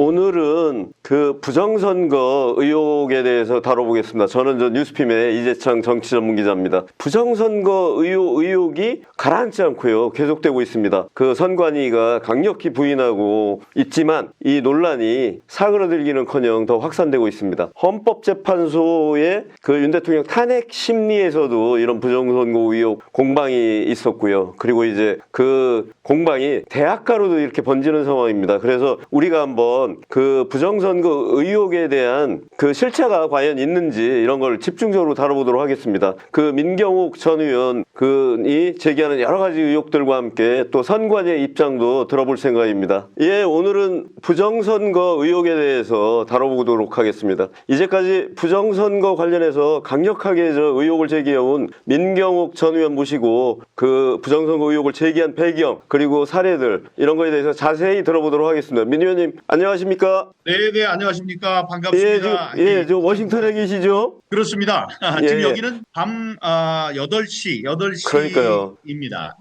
오늘은 그 부정선거 의혹에 대해서 다뤄보겠습니다. 저는 뉴스핌의 이재창 정치전문기자입니다. 부정선거 의혹이 가라앉지 않고요. 계속되고 있습니다. 그 선관위가 강력히 부인하고 있지만 이 논란이 사그러들기는커녕 더 확산되고 있습니다. 헌법재판소의 그 윤 대통령 탄핵 심리에서도 이런 부정선거 의혹 공방이 있었고요. 그리고 이제 그 공방이 대학가로도 이렇게 번지는 상황입니다. 그래서 우리가 한번 그 부정선거 의혹에 대한 그 실체가 과연 있는지 이런 걸 집중적으로 다뤄보도록 하겠습니다. 그 민경욱 전 의원 이 제기하는 여러 가지 의혹들과 함께 또 선관위의 입장도 들어볼 생각입니다. 예, 오늘은 부정선거 의혹에 대해서 다뤄보도록 하겠습니다. 이제까지 부정선거 관련해서 강력하게 의혹을 제기해온 민경욱 전 의원 모시고 그 부정선거 의혹을 제기한 배경 그리고 사례들 이런 거에 대해서 자세히 들어보도록 하겠습니다. 민 의원님 안녕하십니까? 네, 안녕하십니까? 반갑습니다. 저 워싱턴에 계시죠? 그렇습니다. 지금 여기는 밤 8시입니다.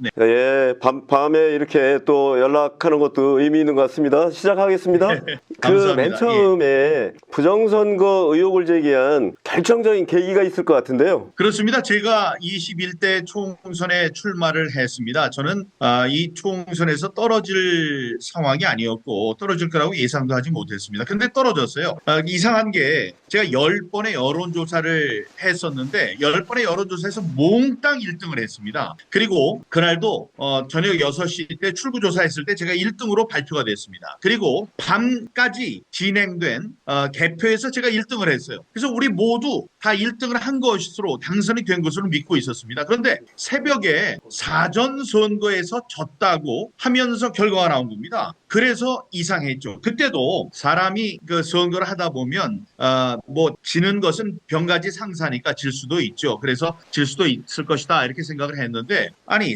네. 예, 밤에 이렇게 또 연락하는 것도 의미 있는 것 같습니다. 시작하겠습니다. 그 맨 처음에 부정선거 의혹을 제기한 결정적인 계기가 있을 것 같은데요. 그렇습니다. 제가 21대 총선에 출마를 했습니다. 저는 이 총선에서 떨어질 상황이 아니었고 떨어질 거라고 예상도 하지 못했습니다. 근데 떨어졌어요. 이상한 게 제가 10번의 여론조사를 했었는데 10번의 여론조사에서 몽땅 1등을 했습니다. 그리고 그날도 저녁 6시 때 출구조사했을 때 제가 1등으로 발표가 됐습니다. 그리고 밤까지 진행된 개표에서 제가 1등을 했어요. 그래서 우리 모두 다 1등을 한 것으로 당선이 된 것으로 믿고 있었습니다. 그런데 새벽에 사전선거에서 졌다고 하면서 결과가 나온 겁니다. 그래서 이상했죠. 그때도 사람이 그 선거를 하다 보면 뭐 지는 것은 병가지 상사니까 질 수도 있죠. 그래서 질 수도 있을 것이다 이렇게 생각을 했는데 아니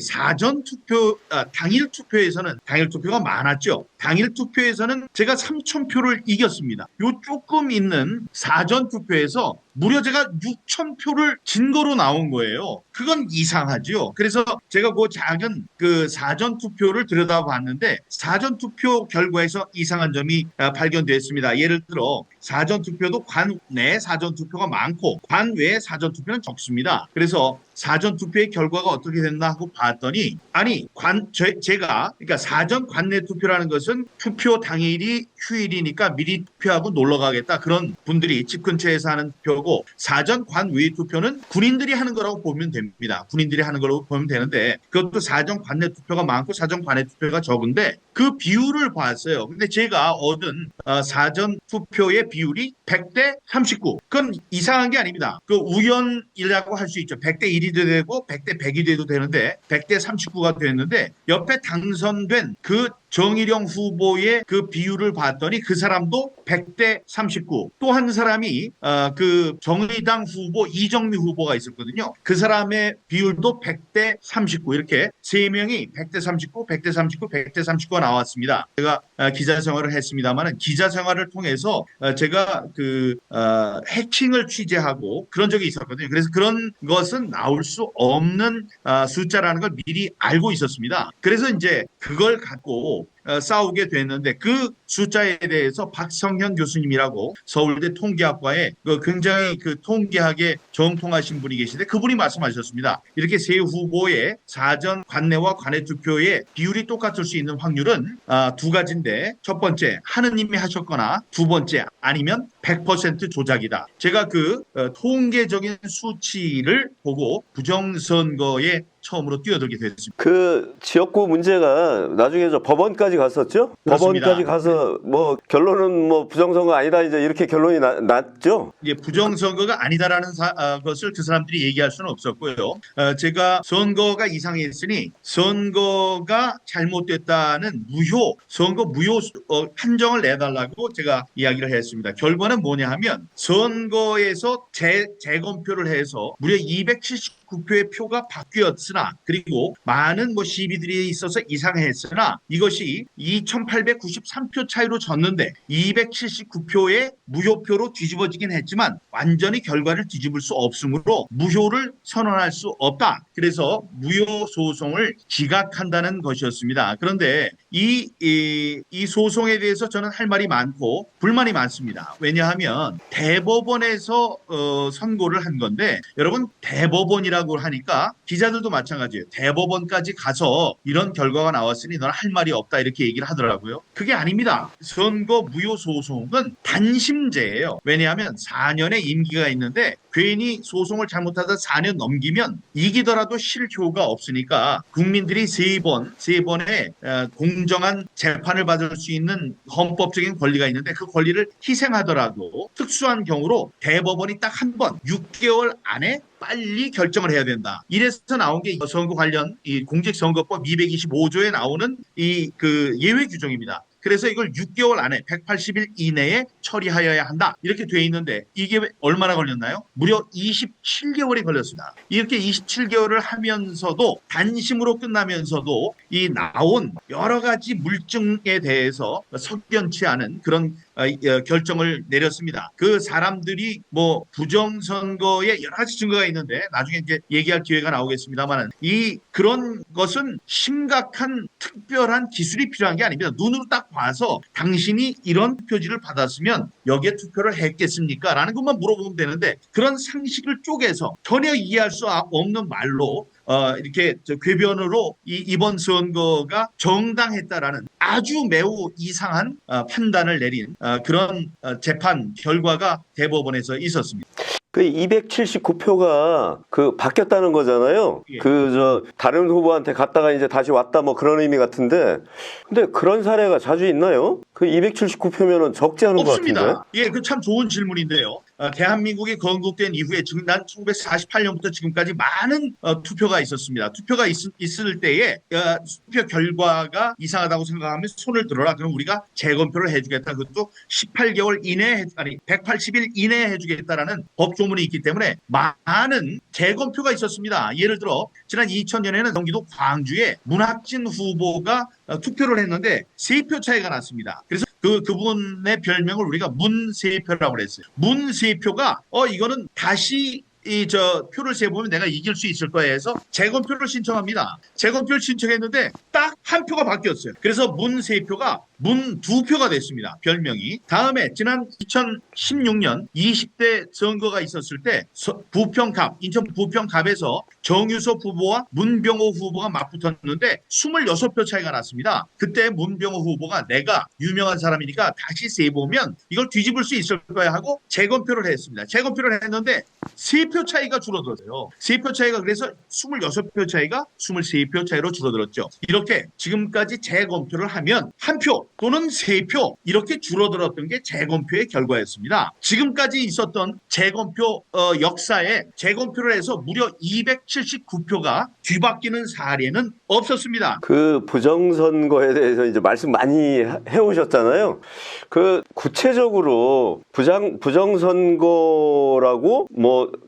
당일 투표에서는 당일 투표가 많았죠. 당일 투표에서는 제가 3,000표를 이겼습니다. 요 조금 있는 사전 투표에서 무려 제가 6,000표를 진 거로 나온 거예요. 그건 이상하죠. 그래서 제가 그 작은 그 사전 투표를 들여다봤는데 사전 투표 결과에서 이상한 점이 발견됐습니다. 예를 들어 사전 투표도 관 내 사전 투표가 많고 관 외 사전 투표는 적습니다. 그래서 사전 투표의 결과가 어떻게 됐나 하고 봤더니 아니 제가 그러니까 사전 관내 투표라는 것은 투표 당일이 휴일이니까 미리 투표하고 놀러 가겠다 그런 분들이 집 근처에서 하는 표고 사전 관외 투표는 군인들이 하는 거라고 보면 됩니다. 군인들이 하는 거라고 보면 되는데 그것도 사전 관내 투표가 많고 사전 관외 투표가 적은데 그 비율을 봤어요. 근데 제가 얻은 사전 투표의 비율이 100대 39. 그건 이상한 게 아닙니다. 그 우연이라고 할 수 있죠. 100대 1이 되고 100대 100이 돼도 되는데 100대 39가 됐는데 옆에 당선된 그 정일영 후보의 그 비율을 봤더니 그 사람도 100대 39. 또 한 사람이 그 정의당 후보 이정미 후보가 있었거든요. 그 사람의 비율도 100대 39. 이렇게 세 명이 100대 39, 100대 39, 100대 39가 나왔습니다. 제가 기자 생활을 했습니다만은 기자 생활을 통해서 제가 그 해칭을 취재하고 그런 적이 있었거든요. 그래서 그런 것은 나올 수 없는 숫자라는 걸 미리 알고 있었습니다. 그래서 이제 그걸 갖고 싸우게 됐는데 그 숫자에 대해서 박성현 교수님이라고 서울대 통계학과에 굉장히 그 통계학에 정통하신 분이 계신데 그분이 말씀하셨습니다. 이렇게 세 후보의 사전 관내와 관외 투표의 비율이 똑같을 수 있는 확률은 두 가지인데 첫 번째 하느님이 하셨거나 두 번째 아니면 100% 조작이다. 제가 그 통계적인 수치를 보고 부정선거에 처음으로 뛰어들게 됐습니다. 그 지역구 문제가 나중에 법원까지 갔었죠? 그렇습니다. 법원까지 가서 뭐 결론은 뭐 부정선거 아니다 이제 이렇게 결론이 났죠? 예, 부정선거가 아니다라는 것을 그 사람들이 얘기할 수는 없었고요. 제가 선거가 이상했으니 선거가 잘못됐다는 선거 무효 판정을 내달라고 제가 이야기를 했습니다. 결과는 뭐냐 하면 선거에서 재검표를 해서 무려 270 2,899표의 표가 바뀌었으나 그리고 많은 시비들이 있어서 이상했으나 이것이 2,893표 차이로 졌는데 279표의 무효표로 뒤집어지긴 했지만 완전히 결과를 뒤집을 수 없으므로 무효를 선언할 수 없다. 그래서 무효 소송을 기각한다는 것이었습니다. 그런데 이 소송에 대해서 저는 할 말이 많고 불만이 많습니다. 왜냐하면 대법원에서 선고를 한 건데 여러분 대법원이라고 하니까 기자들도 마찬가지예요. 대법원까지 가서 이런 결과가 나왔으니 너는 할 말이 없다 이렇게 얘기를 하더라고요. 그게 아닙니다. 선거 무효 소송은 단심제예요. 왜냐하면 4년의 임기가 있는데 괜히 소송을 잘못하다 4년 넘기면 이기더라도 실효가 없으니까 국민들이 세 번의 공정한 재판을 받을 수 있는 헌법적인 권리가 있는데 그 권리를 희생하더라도 특수한 경우로 대법원이 딱 한 번 6개월 안에 빨리 결정을 해야 된다. 이래서 나온 게 선거 관련 이 공직선거법 225조에 나오는 이 예외 규정입니다. 그래서 이걸 6개월 안에 180일 이내에 처리하여야 한다. 이렇게 돼 있는데 이게 얼마나 걸렸나요? 무려 27개월이 걸렸습니다. 이렇게 27개월을 하면서도 단심으로 끝나면서도 이 나온 여러 가지 물증에 대해서 석연치 않은 그런 결정을 내렸습니다. 그 사람들이 부정선거에 여러 가지 증거가 있는데 나중에 이제 얘기할 기회가 나오겠습니다만 그런 것은 심각한 특별한 기술이 필요한 게 아닙니다. 눈으로 딱 봐서 당신이 이런 투표지를 받았으면 여기에 투표를 했겠습니까? 라는 것만 물어보면 되는데 그런 상식을 쪼개서 전혀 이해할 수 없는 말로 이렇게 궤변으로 이번 선거가 정당했다라는 아주 매우 이상한 판단을 내린 그런 재판 결과가 대법원에서 있었습니다. 그 279표가 바뀌었다는 거잖아요. 예. 다른 후보한테 갔다가 이제 다시 왔다 그런 의미 같은데, 근데 그런 사례가 자주 있나요? 그 279표면은 적지 않은 것 같은데. 없습니다. 예, 그 참 좋은 질문인데요. 대한민국이 건국된 이후에 난 1948년부터 지금까지 많은 투표가 있었습니다. 투표가 있을 때에 투표 결과가 이상하다고 생각하면 손을 들어라. 그럼 우리가 재검표를 해주겠다. 그것도 18개월 이내에 180일 이내에 해주겠다라는 법조문이 있기 때문에 많은 재검표가 있었습니다. 예를 들어 지난 2000년에는 경기도 광주에 문학진 후보가 투표를 했는데 3표 차이가 났습니다. 그래서 그분의 별명을 우리가 문세표라고 그랬어요. 문세표가 이거는 다시 표를 세보면 내가 이길 수 있을 거야 해서 재검표를 신청합니다. 재검표를 신청했는데 딱 한 표가 바뀌었어요. 그래서 문세표가 문 2표가 됐습니다. 별명이. 다음에 지난 2016년 20대 선거가 있었을 때 부평갑, 인천 부평갑에서 정유섭 후보와 문병호 후보가 맞붙었는데 26표 차이가 났습니다. 그때 문병호 후보가 내가 유명한 사람이니까 다시 세보면 이걸 뒤집을 수 있을 거야 하고 재검표를 했습니다. 재검표를 했는데 3표 차이가 줄어들어요. 3표 차이가 그래서 26표 차이가 23표 차이로 줄어들었죠. 이렇게 지금까지 재검표를 하면 1표 또는 3표 이렇게 줄어들었던 게 재검표의 결과였습니다. 지금까지 있었던 재검표 역사에 재검표를 해서 무려 279표가 뒤바뀌는 사례는 없었습니다. 그 부정선거에 대해서 이제 말씀 많이 해오셨잖아요. 구체적으로 부정선거라고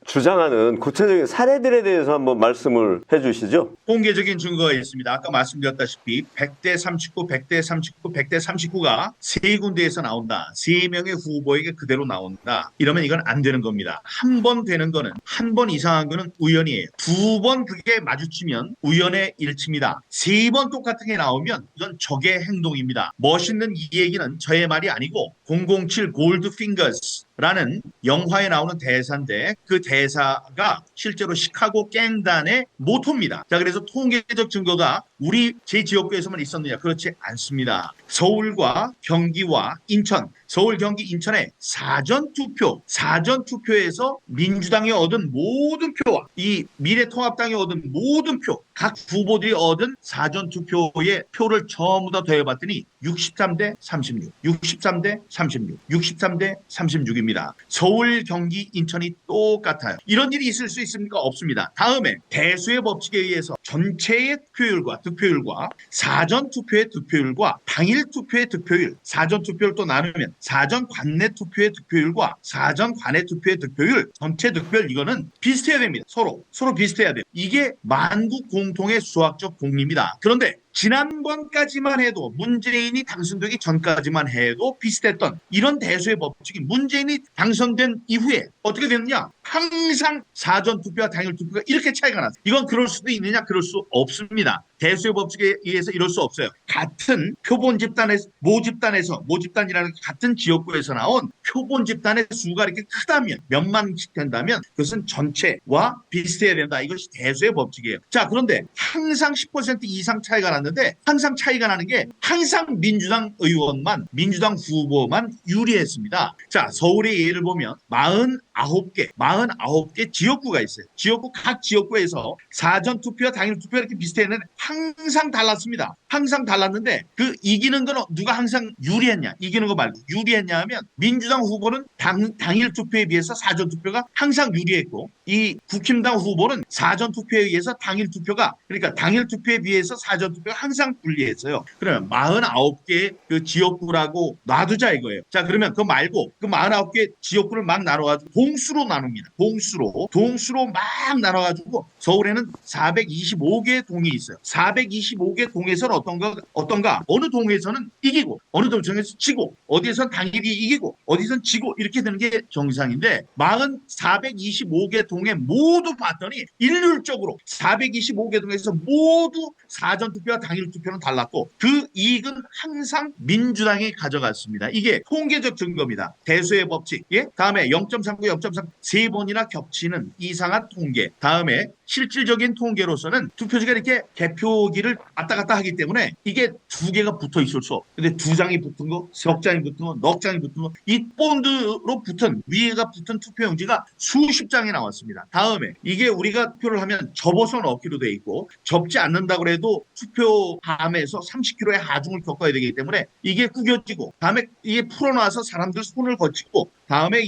주장하는 구체적인 사례들에 대해서 한번 말씀을 해주시죠. 공개적인 증거가 있습니다. 아까 말씀드렸다시피 100대 39, 100대 39, 100대 39가 세 군데에서 나온다. 세 명의 후보에게 그대로 나온다. 이러면 이건 안 되는 겁니다. 한 번 되는 거는, 한 번 이상한 거는 우연이에요. 2번 그게 마주치면 우연의 일치입니다. 3번 똑같은 게 나오면 이건 적의 행동입니다. 멋있는 이 얘기는 저의 말이 아니고 007 골드핑거스 라는 영화에 나오는 대사인데 그 대사가 실제로 시카고 갱단의 모토입니다. 자, 그래서 통계적 증거가 제 지역구에서만 있었느냐? 그렇지 않습니다. 서울과 경기와 인천, 서울, 경기, 인천의 사전투표에서 민주당이 얻은 모든 표와 이 미래통합당이 얻은 모든 표, 각 후보들이 얻은 사전투표의 표를 전부 다 더해봤더니 63대 36, 63대 36, 63대 36입니다. 서울, 경기, 인천이 똑같아요. 이런 일이 있을 수 있습니까? 없습니다. 다음에 대수의 법칙에 의해서 전체의 투표율과 득표율과 사전 투표의 득표율과 당일 투표의 득표율, 사전 투표를 또 나누면 사전 관내 투표의 득표율과 사전 관내 투표의 득표율, 전체 득표율 이거는 비슷해야 됩니다. 서로 비슷해야 돼요. 이게 만국 공통의 수학적 공리입니다. 그런데 지난번까지만 해도 문재인이 당선되기 전까지만 해도 비슷했던 이런 대수의 법칙이 문재인이 당선된 이후에 어떻게 됐느냐? 항상 사전 투표와 당일 투표가 이렇게 차이가 났어요. 이건 그럴 수도 있느냐? 그럴 수 없습니다. 대수의 법칙에 의해서 이럴 수 없어요. 같은 표본 집단에서 모집단이라는 같은 지역구에서 나온 표본 집단의 수가 이렇게 크다면 몇만씩 된다면 그것은 전체와 비슷해야 된다. 이것이 대수의 법칙이에요. 자, 그런데 항상 10% 이상 차이가 났는데 항상 차이가 나는 게 항상 민주당 후보만 유리했습니다. 자, 서울의 예를 보면 49개 지역구가 있어요. 각 지역구에서 사전 투표와 당일 투표 이렇게 비슷했는데 항상 달랐습니다. 항상 달랐는데 그 이기는 건 누가 항상 유리했냐? 이기는 거 말고 유리했냐 하면 민주당 후보는 당일 투표에 비해서 사전 투표가 항상 유리했고 이 국힘당 후보는 사전 투표에 의해서 당일 투표가 그러니까 당일 투표에 비해서 사전 투표가 항상 불리했어요. 그러면 49개 그 지역구라고 놔두자 이거예요. 자, 그러면 그거 말고 그 49개 지역구를 막 나눠가지고 동수로 나눕니다. 동수로 막 나눠가지고 서울에는 425개의 동이 있어요. 425개 동에서는 어떤가? 어느 동에서는 이기고, 어느 동에서는 지고, 어디에선 당일이 이기고, 어디선 지고, 이렇게 되는 게 정상인데, 425개 동에 모두 봤더니, 일률적으로 425개 동에서 모두 사전투표와 당일투표는 달랐고, 그 이익은 항상 민주당이 가져갔습니다. 이게 통계적 증거입니다. 대수의 법칙. 예? 다음에 0.39, 0.3, 세 번이나 겹치는 이상한 통계. 다음에 실질적인 통계로서는 투표지가 이렇게 개표기를 왔다 갔다 하기 때문에 이게 두 개가 붙어 있을 수 없어. 근데 두 장이 붙은 거, 석 장이 붙은 거, 넉 장이 붙은 거, 이 본드로 붙은, 위에가 붙은 투표용지가 수십 장이 나왔습니다. 다음에 이게 우리가 투표를 하면 접어서 넣기로 돼 있고 접지 않는다고 해도 투표함에서 30km의 하중을 겪어야 되기 때문에 이게 구겨지고 다음에 이게 풀어놔서 사람들 손을 거치고 다음에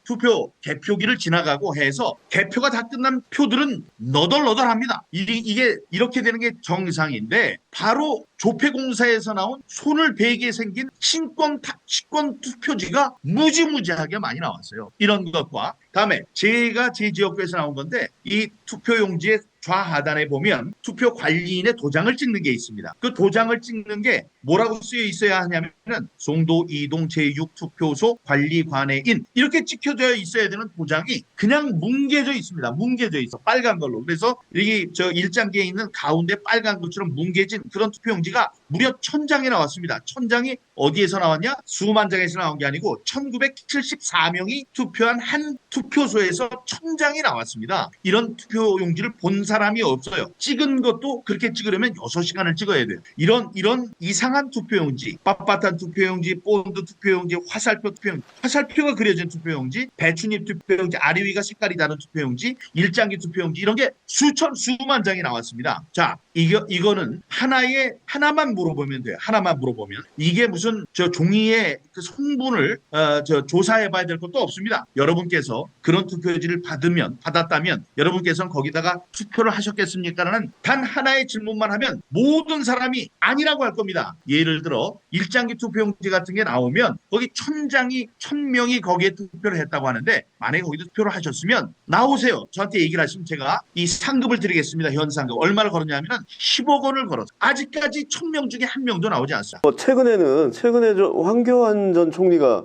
투표 개표기를 지나가고 해서 개표가 다 끝난 표들은 너덜너덜합니다. 이게 이렇게 되는 게 정상인데 바로 조폐공사에서 나온 손을 베게 생긴 친권 투표지가 무지무지하게 많이 나왔어요. 이런 것과 다음에 제가 제 지역구에서 나온 건데 이 투표용지의 좌하단에 보면 투표 관리인의 도장을 찍는 게 있습니다. 그 도장을 찍는 게 뭐라고 쓰여 있어야 하냐면 송도 이동 제6투표소 관리관의인 이렇게 찍혀져 있어야 되는 도장이 그냥 뭉개져 있습니다. 뭉개져 있어. 빨간 걸로. 그래서 이게 일장기에 있는 가운데 빨간 것처럼 뭉개진 그런 투표용지가 무려 1000장이 나왔습니다. 1000장이 어디에서 나왔냐? 수만 장에서 나온 게 아니고 1974명이 투표한 한 투표소에서 1000장이 나왔습니다. 이런 투표용지를 본 사람이 없어요. 찍은 것도 그렇게 찍으려면 6시간을 찍어야 돼요. 이런 이상한 투표용지, 빳빳한 투표용지, 본드 투표용지, 화살표가 그려진 투표용지, 배춧잎 투표용지, 아래 위가 색깔이 다른 투표용지, 일장기 투표용지 이런 게 수만 장이 나왔습니다. 자, 이거는 하나만 물어보면 돼요. 하나만 물어보면 이게 무슨 종이의 그 성분을 조사해봐야 될 것도 없습니다. 여러분께서 그런 투표지를 받았다면 여러분께서는 거기다가 투표를 하셨겠습니까라는 단 하나의 질문만 하면 모든 사람이 아니라고 할 겁니다. 예를 들어 일장기 투표용지 같은 게 나오면 거기 1000명이 거기에 투표를 했다고 하는데 만약에 거기도 투표를 하셨으면 나오세요. 저한테 얘기를 하시면 제가 이 상급을 드리겠습니다. 현상급. 얼마를 걸었냐면 10억 원을 걸었어요. 아직까지 1000명 중에 한 명도 나오지 않았어요. 최근에 황교안 전 총리가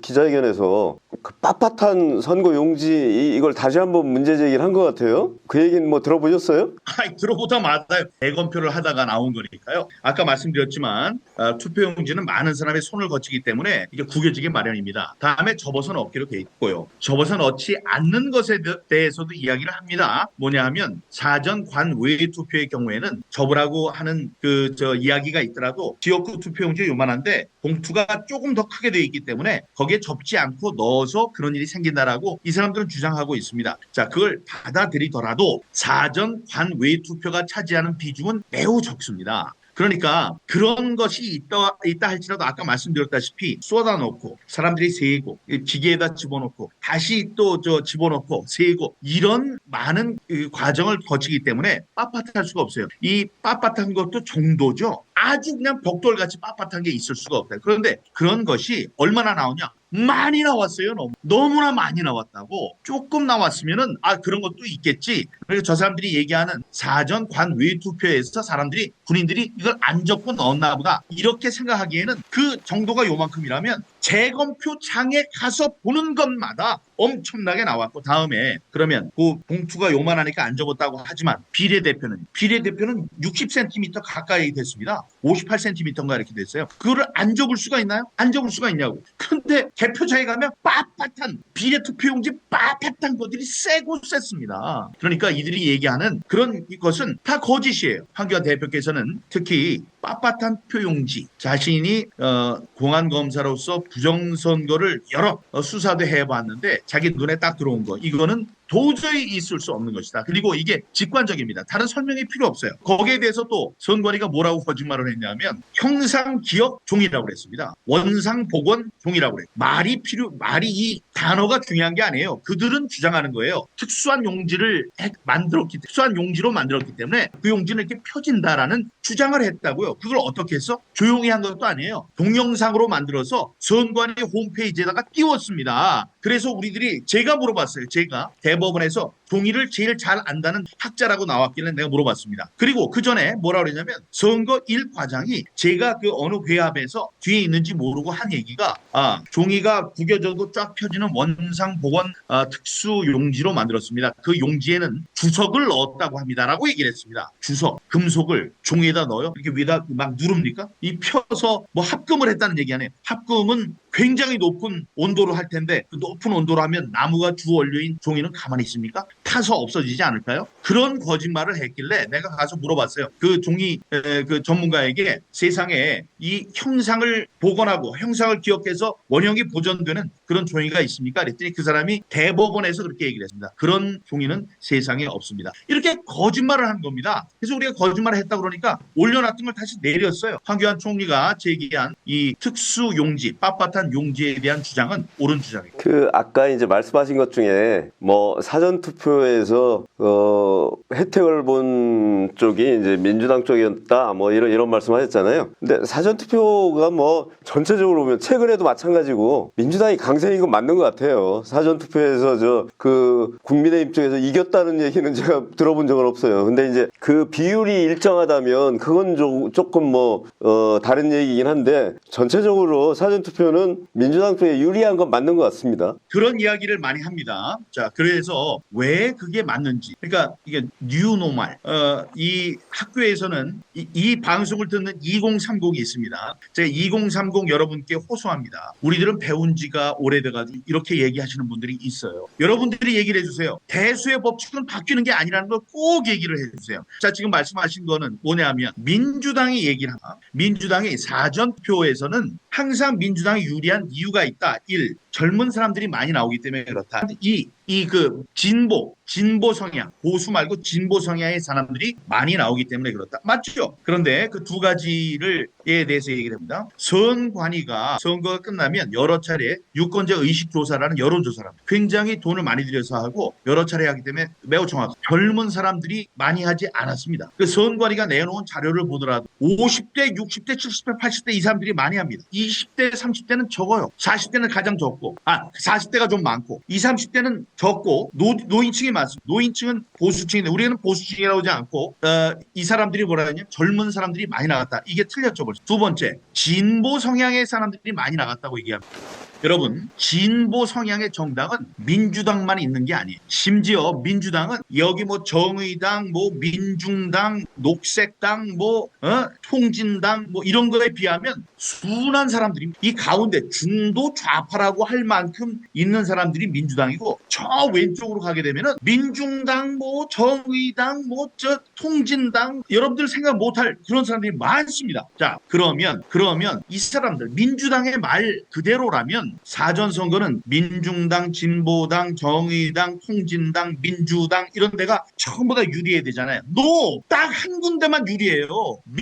기자회견에서 그 빳빳한 선거 용지 이걸 다시 한번 문제 제기를 한 것 같아요. 그 얘기는 들어보셨어요? 들어보다 맞아요. 대검표를 하다가 나온 거니까요. 아까 말씀드렸지만 투표용지는 많은 사람의 손을 거치기 때문에 이게 구겨지기 마련입니다. 다음에 접어서 넣기로 돼 있고요. 접어서 넣지 않는 것에 대해서도 이야기를 합니다. 뭐냐 하면 사전 관 외 투표의 경우에는 접으라고 하는 이야기가 있더라도 지역구 투표용지 요만한데 봉투가 조금 더 크게 되어 있기 때문에 거기에 접지 않고 넣어서 그런 일이 생긴다라고 이 사람들은 주장하고 있습니다. 자, 그걸 받아들이더라도 사전 관 외 투표가 차지하는 비중은 매우 적습니다. 그러니까 그런 것이 있다 할지라도 아까 말씀드렸다시피 쏟아놓고 사람들이 세고 기계에다 집어넣고 다시 또 집어넣고 세고 이런 많은 그 과정을 거치기 때문에 빳빳할 수가 없어요. 이 빳빳한 것도 정도죠. 아주 그냥 벽돌같이 빳빳한 게 있을 수가 없다. 그런데 그런 것이 얼마나 나오냐? 많이 나왔어요. 너무나 많이 나왔다고. 조금 나왔으면은 그런 것도 있겠지. 그리고 저 사람들이 얘기하는 사전 관외 투표에서 사람들이 군인들이 이걸 안 적고 넣었나 보다 이렇게 생각하기에는 그 정도가 요만큼이라면 재검표창에 가서 보는 것마다 엄청나게 나왔고 다음에 그러면 그 봉투가 요만하니까 안 적었다고 하지만 비례대표는 60cm 가까이 됐습니다. 58cm인가 이렇게 됐어요. 그거를 안 적을 수가 있나요? 안 적을 수가 있냐고. 근데 개표장에 가면 빳빳한 비례투표용지 빳빳한 것들이 세고 셌습니다. 그러니까 이들이 얘기하는 그런 것은 다 거짓이에요. 황교안 대표께서는 특히 빳빳한 표용지 자신이 공안검사로서 부정선거를 여러 수사도 해봤는데 자기 눈에 딱 들어온 거 이거는 도저히 있을 수 없는 것이다. 그리고 이게 직관적입니다. 다른 설명이 필요 없어요. 거기에 대해서 또 선관위가 뭐라고 거짓말을 했냐면 형상기억 종이라고 그랬습니다. 원상복원 종이라고 그래요. 말이 이 단어가 중요한 게 아니에요. 그들은 주장하는 거예요. 특수한 용지로 만들었기 때문에 그 용지는 이렇게 펴진다라는 주장을 했다고요. 그걸 어떻게 했어? 조용히 한 것도 아니에요. 동영상으로 만들어서 선관위 홈페이지에다가 띄웠습니다. 그래서 우리들이 제가 물어봤어요. 제가 대법원에서 종이를 제일 잘 안다는 학자라고 나왔길래 내가 물어봤습니다. 그리고 그 전에 뭐라고 그랬냐면 선거 1과장이 제가 그 어느 회합에서 뒤에 있는지 모르고 한 얘기가 종이가 구겨져도 쫙 펴지는 원상복원 특수 용지로 만들었습니다. 그 용지에는 주석을 넣었다고 합니다라고 얘기를 했습니다. 주석, 금속을 종이에다 넣어요? 이렇게 위에다 막 누릅니까? 이 펴서 뭐 합금을 했다는 얘기 아니에요. 합금은 굉장히 높은 온도로 할 텐데 그 높은 온도로 하면 나무가 주 원료인 종이는 가만히 있습니까? 타서 없어지지 않을까요? 그런 거짓말을 했길래 내가 가서 물어봤어요. 그 종이 그 전문가에게 세상에 이 형상을 복원하고 형상을 기억해서 원형이 보존되는 그런 종이가 있습니까? 그랬더니 그 사람이 대법원에서 그렇게 얘기를 했습니다. 그런 종이는 세상에 없습니다. 이렇게 거짓말을 한 겁니다. 그래서 우리가 거짓말을 했다 그러니까 올려놨던 걸 다시 내렸어요. 황교안 총리가 제기한 이 특수 용지, 빳빳한 용지에 대한 주장은 옳은 주장이고. 아까 이제 말씀하신 것 중에 뭐 사전 투표에서 혜택을 본 쪽이 이제 민주당 쪽이었다 뭐 이런 말씀하셨잖아요. 근데 사전 투표가 뭐 전체적으로 보면 최근에도 마찬가지고 민주당이 강세인 건 맞는 것 같아요. 사전 투표에서 그 국민의힘 쪽에서 이겼다는 얘기는 제가 들어본 적은 없어요. 근데 이제 그 비율이 일정하다면 그건 조금 다른 얘기긴 한데 전체적으로 사전 투표는 민주당 쪽에 유리한 건 맞는 것 같습니다. 그런 이야기를 많이 합니다. 자, 그래서 왜 그게 맞는지. 그러니까 이게 뉴노멀. 이 학교에서는 이 방송을 듣는 2030이 있습니다. 제가 2030 여러분께 호소합니다. 우리들은 배운 지가 오래돼가지고 이렇게 얘기하시는 분들이 있어요. 여러분들이 얘기를 해주세요. 대수의 법칙은 바뀌는 게 아니라는 걸 꼭 얘기를 해주세요. 자, 지금 말씀하신 거는 뭐냐면 민주당이 얘기를 하나? 민주당이 사전표에서는 항상 민주당이 유리한 이유가 있다. 1. 젊은 사람들이 많이 나오기 때문에 그렇다. 2. 그 진보 성향, 보수 말고 진보 성향의 사람들이 많이 나오기 때문에 그렇다. 맞죠? 그런데 그 두 가지에 대해서 얘기를 합니다. 선관위가 선거가 끝나면 여러 차례 유권자 의식 조사라는 여론조사를 합니다. 굉장히 돈을 많이 들여서 하고 여러 차례 하기 때문에 매우 정확합니다. 젊은 사람들이 많이 하지 않았습니다. 그 선관위가 내놓은 자료를 보더라도 50대, 60대, 70대, 80대 이 사람들이 많이 합니다. 20대, 30대는 적어요. 40대는 가장 적고 40대가 좀 많고 20, 30대는 적고 노인층이 많습니다. 노인층은 보수층인데 우리는 보수층이라고 하지 않고 이 사람들이 뭐라 하냐면 젊은 사람들이 많이 나갔다. 이게 틀렸죠. 벌써. 두 번째, 진보 성향의 사람들이 많이 나갔다고 얘기합니다. 여러분, 진보 성향의 정당은 민주당만 있는 게 아니에요. 심지어 민주당은 여기 뭐 정의당, 뭐 민중당, 녹색당, 통진당 뭐 이런 거에 비하면 순한 사람들이 이 가운데 중도 좌파라고 할 만큼 있는 사람들이 민주당이고 저 왼쪽으로 가게 되면은 민중당, 뭐 정의당, 뭐 저 통진당, 여러분들 생각 못할 그런 사람들이 많습니다. 자, 그러면 이 사람들 민주당의 말 그대로라면 사전 선거는 민중당, 진보당, 정의당, 통진당, 민주당 이런 데가 전부 다 유리해야 되잖아요. 딱 한 군데만 유리해요.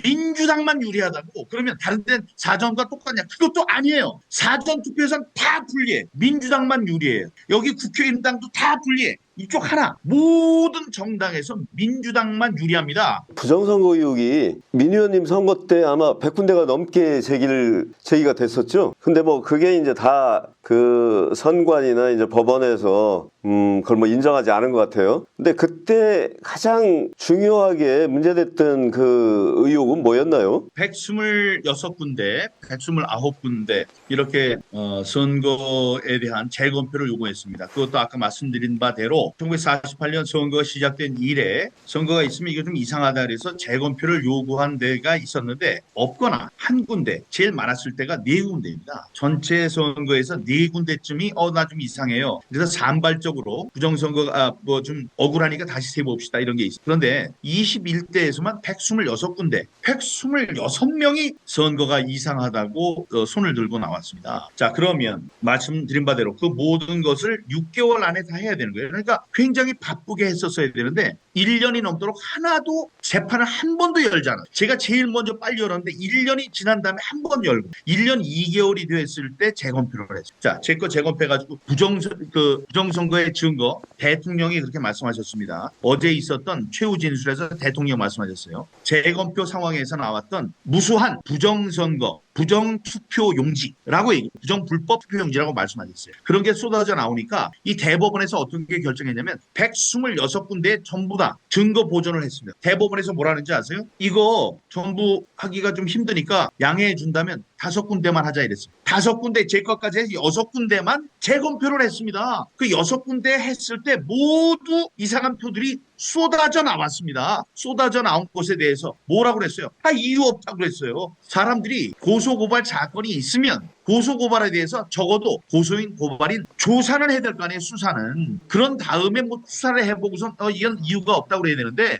민주당만 유리하다고. 그러면 다른 데는 사전과 똑같냐? 그것도 아니에요. 사전 투표에서는 다 불리해. 민주당만 유리해요. 여기 국회의원당도 다 불리해. 이쪽 하나. 모든 정당에서 민주당만 유리합니다. 부정선거 의혹이 민 의원님 선거 때 아마 100군데가 넘게 제기가 됐었죠. 근데 뭐 그게 이제 다 그 선관위나 이제 법원에서 그걸 뭐 인정하지 않은 것 같아요. 근데 그때 가장 중요하게 문제됐던 그 의혹은 뭐였나요? 126군데, 129군데 이렇게 선거에 대한 재검표를 요구했습니다. 그것도 아까 말씀드린 바대로 1948년 선거가 시작된 이래 선거가 있으면 이게 좀 이상하다 그래서 재검표를 요구한 데가 있었는데 없거나 한 군데, 제일 많았을 때가 네 군데입니다. 전체 선거에서 네 군데쯤이 나 좀 이상해요. 그래서 산발적으로 부정선거가 뭐 좀 억울하니까 다시 세봅시다 이런 게 있어요. 그런데 21대에서만 126군데, 126명이 선거가 이상하다고 손을 들고 나왔습니다. 자, 그러면 말씀드린 바대로 그 모든 것을 6개월 안에 다 해야 되는 거예요. 그러니까 굉장히 바쁘게 했었어야 되는데 1년이 넘도록 하나도 재판을 한 번도 열지 않아요. 제가 제일 먼저 빨리 열었는데 1년이 지난 다음에 한 번 열고 1년 2개월이 됐을 때 재검표를 했어요. 자, 제 거 재검표해가지고 부정선거의 증거 대통령이 그렇게 말씀하셨습니다. 어제 있었던 최후 진술에서 대통령 말씀하셨어요. 재검표 상황에서 나왔던 무수한 부정선거, 부정투표 용지라고 부정불법 투표 용지라고 말씀하셨어요. 그런 게 쏟아져 나오니까 이 대법원에서 어떤 게 결정했냐면 126군데 전부 다 증거 보존을 했습니다. 대법원에서 뭐라는지 아세요? 이거 전부 하기가 좀 힘드니까 양해해 준다면 5군데만 하자 이랬어요. 5군데 제 것까지 해서 6군데만 재검표를 했습니다. 그 6군데 했을 때 모두 이상한 표들이 쏟아져 나왔습니다. 쏟아져 나온 것에 대해서 뭐라고 그랬어요? 이유 없다고 그랬어요. 사람들이 고소고발 사건이 있으면 고소고발에 대해서 적어도 고소인 고발인 조사는 해야 될 거 아니에요. 수사는. 그런 다음에 뭐 수사를 해보고선 이건 이유가 없다고 그래야 되는데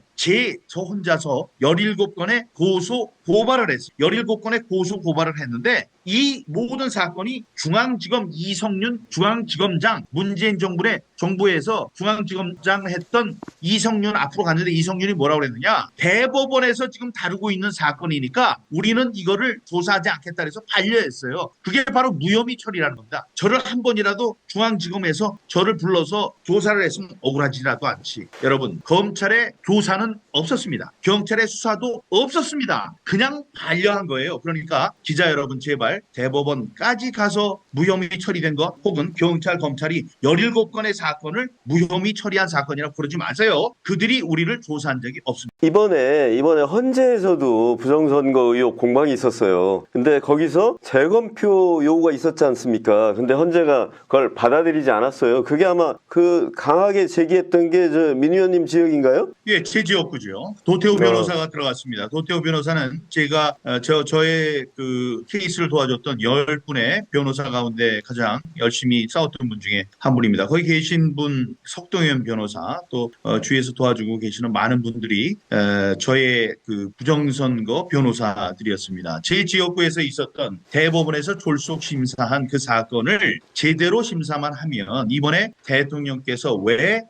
저 혼자서 17건의 고소고발을 했어요. 17건의 고소고발을 했는데 이 모든 사건이 중앙지검 이성윤 중앙지검장, 문재인 정부에서 중앙지검장 했던 이성윤 앞으로 갔는데 이성윤이 뭐라고 그랬느냐? 대법원에서 지금 다루고 있는 사건이니까 우리는 이거를 조사하지 않겠다 해서 반려했어요. 그게 바로 무혐의 처리라는 겁니다. 저를 한 번이라도 중앙지검에서 저를 불러서 조사를 했으면 억울하지라도 않지. 여러분, 검찰의 조사는 없었습니다. 경찰의 수사도 없었습니다. 그냥 반려한 거예요. 그러니까 기자 여러분 제발 대법원까지 가서 무혐의 처리된 거 혹은 경찰, 검찰이 17건의 사건을 무혐의 처리한 사건이라고 그러지 마세요. 그들이 우리를 조사한 적이 없습니다. 이번에 헌재에서도 부정선거 의혹 공방이 있었어요. 근데 거기서 재검표 요구가 있었지 않습니까? 근데 헌재가 그걸 받아들이지 않았어요. 그게 아마 그 강하게 제기했던 게 민 의원님 지역인가요? 예, 제 지역구죠. 도태우 변호사가 들어갔습니다. 도태우 변호사는 제가 저의 그 케이스를 도와줬던 10분의 변호사 가운데 가장 열심히 싸웠던 분 중에 한 분입니다. 거기 계신 분 석동현 변호사 또 주위에서 도와주고 계시는 많은 분들이 저의 그 부정선거 변호사들이었습니다. 제 지역구에서 있었던 대법원에서 졸속 심사한 그 사건을 제대로 심사만 하면 이번에 대통령께서 왜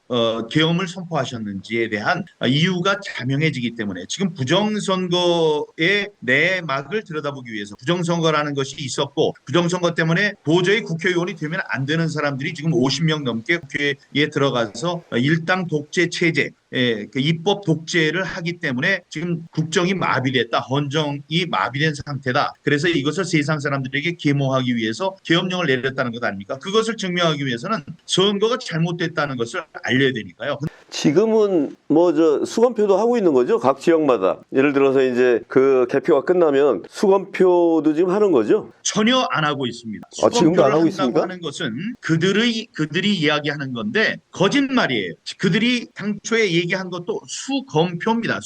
계엄을 선포하셨는지에 대한 이유가 자명해지기 때문에 지금 부정선거의 내막을 들여다보기 위해서 부정선거라는 것이 있었고 부정선거 때문에 도저히 국회의원이 되면 안 되는 사람들이 지금 50명 넘게 국회에 들어가서 일당 독재 체제 그 입법 독재를 하기 때문에 지금 국정이 마비됐다. 헌정이 마비된 상태다. 그래서 이것을 세상 사람들에게 계몽하기 위해서 계엄령을 내렸다는 것 아닙니까? 그것을 증명하기 위해서는 선거가 잘못됐다는 것을 알려야 되니까요. 지금은 뭐 저 수검표도 하고 있는 거죠? 각 지역마다. 예를 들어서 이제 그 개표가 끝나면 수검표도 지금 하는 거죠? 전혀 안 하고 있습니다. 지금도 안 수검표를 하고 한다고 있습니까? 하는 것은 그들이 이야기하는 건데 거짓말이에요. 그들이 당초에 얘기한 것도 수검표입니다.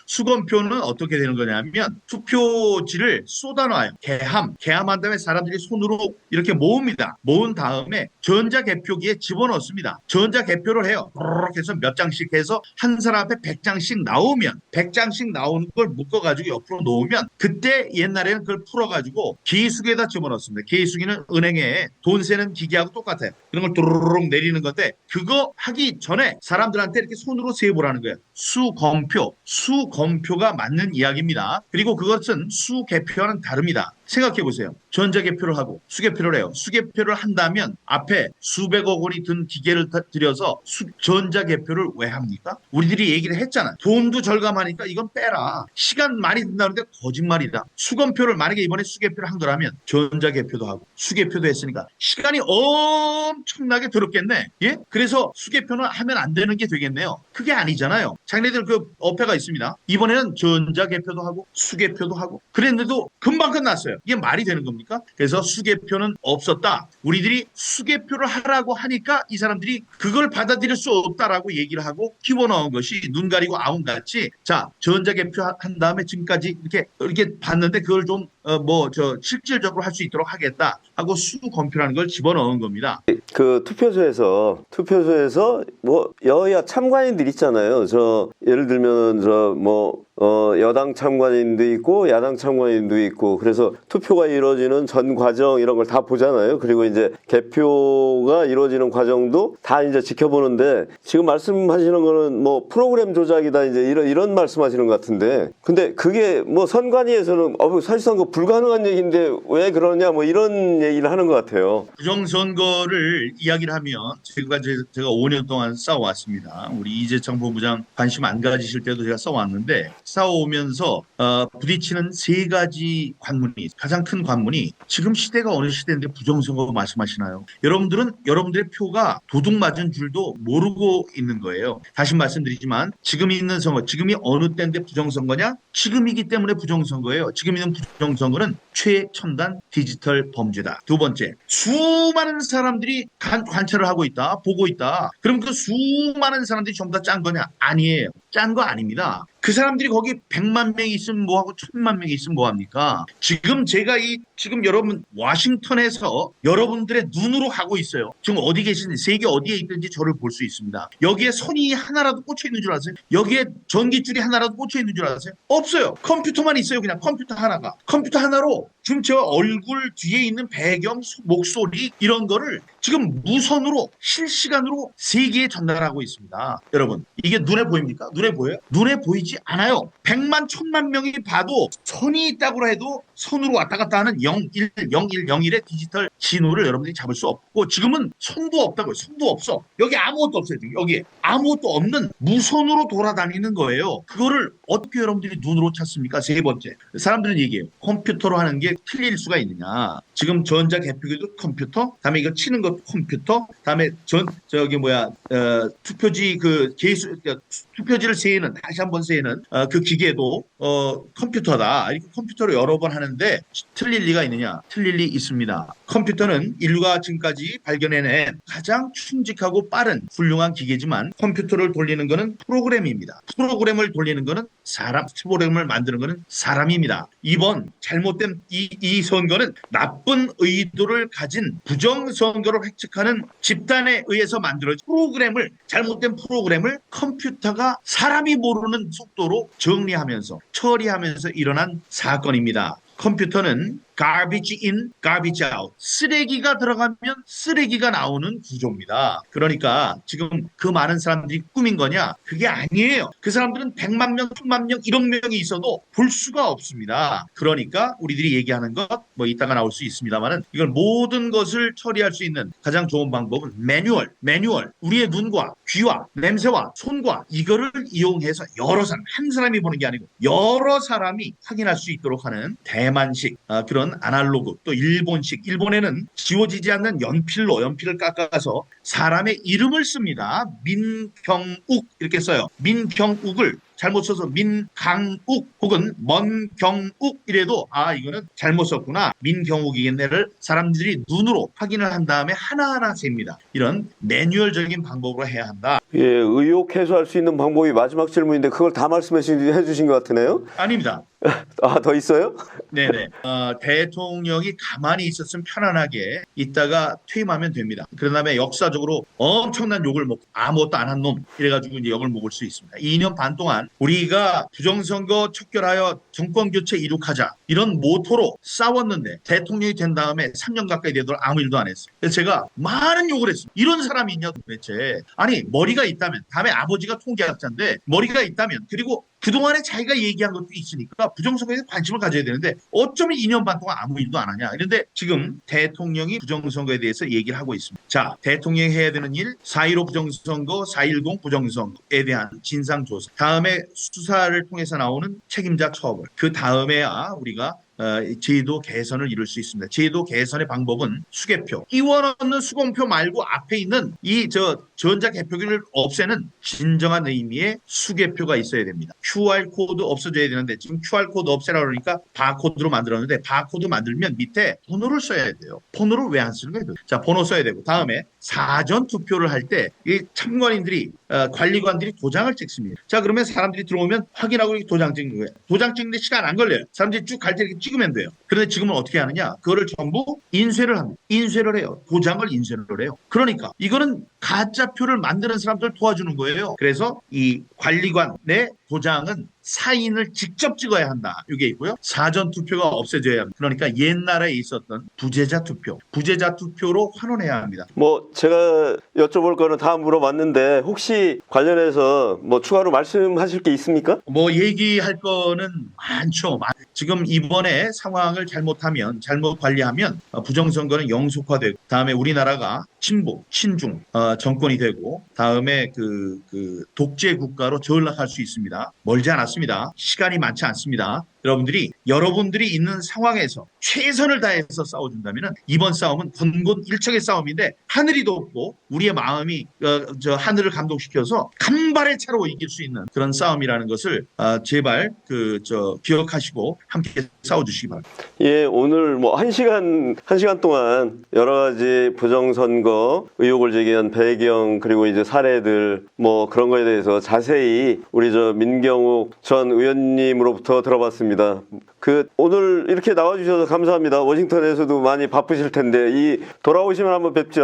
수검표는 어떻게 되는 거냐면 투표지를 쏟아놔요. 개함한 다음에 사람들이 손으로 이렇게 모읍니다. 모은 다음에 전자개표기에 집어넣습니다. 전자개표를 해요. 이렇게 해서 몇 장씩 해서 한 사람 앞에 100장씩 나오면 100장씩 나오는 걸 묶어가지고 옆으로 놓으면 그때 옛날에는 그걸 풀어가지고 기수기에다 집어넣습니다. 기수기는 은행에 돈 세는 기계하고 똑같아요. 그런 걸 도로록 내리는 건데 그거 하기 전에 사람들한테 이렇게 손으로 세보라는 거예요. 수검표가 맞는 이야기입니다. 그리고 그것은 수개표와는 다릅니다. 생각해 보세요. 전자개표를 하고 수개표를 해요. 수개표를 한다면 앞에 수백억 원이 든 기계를 들여서 전자개표를 왜 합니까? 우리들이 얘기를 했잖아. 돈도 절감하니까 이건 빼라. 시간 많이 든다는데 거짓말이다. 수검표를 만약에 이번에 수개표를 한 거라면 전자개표도 하고 수개표도 했으니까 시간이 엄청나게 들었겠네. 예? 그래서 수개표는 하면 안 되는 게 되겠네요. 그게 아니잖아요. 자기네들 그 어폐가 있습니다. 이번에는 전자개표도 하고 수개표도 하고 그랬는데도 금방 끝났어요. 이게 말이 되는 겁니까? 그래서 수개표는 없었다. 우리들이 수개표를 하라고 하니까 이 사람들이 그걸 받아들일 수 없다라고 얘기를 하고 집어넣은 것이 눈 가리고 아웅같이 자 전자개표 한 다음에 지금까지 이렇게 봤는데 그걸 좀 실질적으로 할 수 있도록 하겠다 하고 수검표라는 걸 집어넣은 겁니다. 그 투표소에서 뭐 여야 참관인들 있잖아요. 예를 들면 여당 참관인도 있고 야당 참관인도 있고 그래서 투표가 이루어지는 전 과정 이런 걸 다 보잖아요. 그리고 이제 개표가 이루어지는 과정도 다 이제 지켜보는데 지금 말씀하시는 거는 뭐 프로그램 조작이다 이제 이런 말씀하시는 것 같은데 근데 그게 뭐 선관위에서는 사실상 그 불가능한 얘기인데 왜 그러냐 뭐 이런 얘기를 하는 것 같아요. 부정선거를 이야기를 하면 제가 5년 동안 싸워왔습니다. 우리 이재창 본부장 관심 안 가지실 때도 제가 싸워왔는데 싸워오면서 부딪히는 세 가지 관문이 가장 큰 관문이 지금 시대가 어느 시대인데 부정선거 말씀하시나요? 여러분들의 표가 도둑 맞은 줄도 모르고 있는 거예요. 다시 말씀드리지만 지금 있는 선거 지금이 어느 때인데 부정선거냐? 지금이기 때문에 부정선거예요. 지금 있는 부정선거는 최첨단 디지털 범죄다. 두 번째, 수많은 사람들이 관찰을 하고 있다, 보고 있다. 그럼 그 수많은 사람들이 전부 다 짠 거냐? 아니에요. 짠 거 아닙니다. 그 사람들이 거기 100만 명이 있으면 뭐하고 1000만 명이 있으면 뭐합니까? 지금 여러분 워싱턴에서 여러분들의 눈으로 하고 있어요. 지금 어디 계신지 세계 어디에 있든지 저를 볼 수 있습니다. 여기에 선이 하나라도 꽂혀 있는 줄 아세요? 여기에 전기줄이 하나라도 꽂혀 있는 줄 아세요? 없어요. 컴퓨터만 있어요. 그냥 컴퓨터 하나가. 컴퓨터 하나로 지금 제 얼굴 뒤에 있는 배경, 목소리 이런 거를 지금 무선으로 실시간으로 세계에 전달하고 있습니다. 여러분 이게 눈에 보입니까? 눈에 보여요? 눈에 보이지 않아요. 100만 1000만 명이 봐도 선이 있다고 해도 선으로 왔다 갔다 하는 0101의 디지털 진호를 여러분들이 잡을 수 없고 지금은 선도 없다고요. 선도 없어. 여기 아무것도 없어요. 지금 여기에 아무것도 없는 무선으로 돌아다니는 거예요. 그거를 어떻게 여러분들이 눈으로 찾습니까? 세 번째 사람들은 얘기해요. 컴퓨터로 하는 게 틀릴 수가 있느냐. 지금 전자개표기도 컴퓨터, 다음에 이거 치는 것도 컴퓨터, 다음에 투표지 투표지를 세는 다시 한번 세는 그 기계도 컴퓨터다. 이렇게 컴퓨터로 여러 번 하는데 틀릴 리가 있느냐? 틀릴 리 있습니다. 컴퓨터는 인류가 지금까지 발견해낸 가장 충직하고 빠른 훌륭한 기계지만 컴퓨터를 돌리는 것은 프로그램입니다. 프로그램을 돌리는 것은 프로그램을 만드는 것은 사람입니다. 이번 잘못된 이 선거는 나쁜 의도를 가진 부정선거를 획책하는 집단에 의해서 만들어진 잘못된 프로그램을 컴퓨터가 사람이 모르는 속도로 정리하면서 처리하면서 일어난 사건입니다. 컴퓨터는 garbage in, garbage out. 쓰레기가 들어가면 쓰레기가 나오는 구조입니다. 그러니까 지금 그 많은 사람들이 꾸민 거냐? 그게 아니에요. 그 사람들은 100만 명, 1000만 명, 1억 명이 있어도 볼 수가 없습니다. 그러니까 우리들이 얘기하는 것, 이따가 나올 수 있습니다만은 이걸 모든 것을 처리할 수 있는 가장 좋은 방법은 매뉴얼. 우리의 눈과 귀와 냄새와 손과 이거를 이용해서 여러 사람, 한 사람이 보는 게 아니고 여러 사람이 확인할 수 있도록 하는 대만식 그런 또는 아날로그, 또 일본식, 일본에는 지워지지 않는 연필을 깎아서 사람의 이름을 씁니다. 민경욱 이렇게 써요. 민경욱을 잘못 써서 민강욱 혹은 먼경욱 이래도 이거는 잘못 썼구나. 민경욱이겠네를 사람들이 눈으로 확인을 한 다음에 하나하나 셉니다. 이런 매뉴얼적인 방법으로 해야 한다. 예, 의혹 해소할 수 있는 방법이 마지막 질문인데 그걸 다 말씀해 주신 것 같으네요. 아닙니다. 더 있어요? 네네. 대통령이 가만히 있었으면 편안하게 있다가 퇴임하면 됩니다. 그런 다음에 역사적으로 엄청난 욕을 먹고 아무것도 안 한 놈 이래가지고 이제 욕을 먹을 수 있습니다. 2년 반 동안 우리가 부정선거 척결하여 정권교체 이룩하자 이런 모토로 싸웠는데 대통령이 된 다음에 3년 가까이 되도록 아무 일도 안 했어요. 그래서 제가 많은 욕을 했습니다. 이런 사람이 있냐 도대체. 아니 머리가 있다면 다음에 아버지가 통계학자인데 머리가 있다면 그리고 그동안에 자기가 얘기한 것도 있으니까 부정선거에 관심을 가져야 되는데 어쩌면 2년 반 동안 아무 일도 안 하냐. 그런데 지금 대통령이 부정선거에 대해서 얘기를 하고 있습니다. 자, 대통령이 해야 되는 일, 4.15 부정선거, 4.10 부정선거에 대한 진상조사. 다음에 수사를 통해서 나오는 책임자 처벌. 그 다음에야 우리가 제도 개선을 이룰 수 있습니다. 제도 개선의 방법은 수개표. 이원 없는 수검표 말고 앞에 있는 전자개표기를 없애는 진정한 의미의 수개표가 있어야 됩니다. QR코드 없어져야 되는데 지금 QR코드 없애라 그러니까 바코드로 만들었는데 바코드 만들면 밑에 번호를 써야 돼요. 번호를 왜 안 쓰는 거예요? 자, 번호 써야 되고 다음에 사전 투표를 할 때 이 참관인들이 관리관들이 도장을 찍습니다. 자, 그러면 사람들이 들어오면 확인하고 이렇게 도장 찍는 거예요. 도장 찍는데 시간 안 걸려요. 사람들이 쭉 갈 때 이렇게 찍으면 돼요. 그런데 지금은 어떻게 하느냐? 그거를 전부 인쇄를 합니다. 인쇄를 해요. 도장을 인쇄를 해요. 그러니까 이거는 가짜표를 만드는 사람들 도와주는 거예요. 그래서 이 관리관의 도장은 사인을 직접 찍어야 한다. 이게 있고요. 사전 투표가 없애져야 합니다. 그러니까 옛날에 있었던 부재자 투표로 환원해야 합니다. 뭐 제가 여쭤볼 거는 다 물어봤는데 혹시 관련해서 뭐 추가로 말씀하실 게 있습니까? 뭐 얘기할 거는 많죠. 지금 이번에 상황을 잘못 관리하면 부정선거는 영속화되고 다음에 우리나라가 친북, 친중 정권이 되고 다음에 그 독재 국가로 전락할 수 있습니다. 멀지 않았습니다. 시간이 많지 않습니다. 여러분들이 있는 상황에서 최선을 다해서 싸워준다면 이번 싸움은 권곤일척의 싸움인데 하늘이 돕고 우리의 마음이 하늘을 감동시켜서 간발의 차로 이길 수 있는 그런 싸움이라는 것을 제발 기억하시고 함께 싸워주시기 바랍니다. 예, 오늘 뭐 한 시간 동안 여러 가지 부정선거 의혹을 제기한 배경 그리고 이제 사례들 뭐 그런 거에 대해서 자세히 우리 민경욱 전 의원님으로부터 들어봤습니다. 오늘 이렇게 나와주셔서 감사합니다. 워싱턴에서도 많이 바쁘실 텐데 돌아오시면 한번 뵙죠.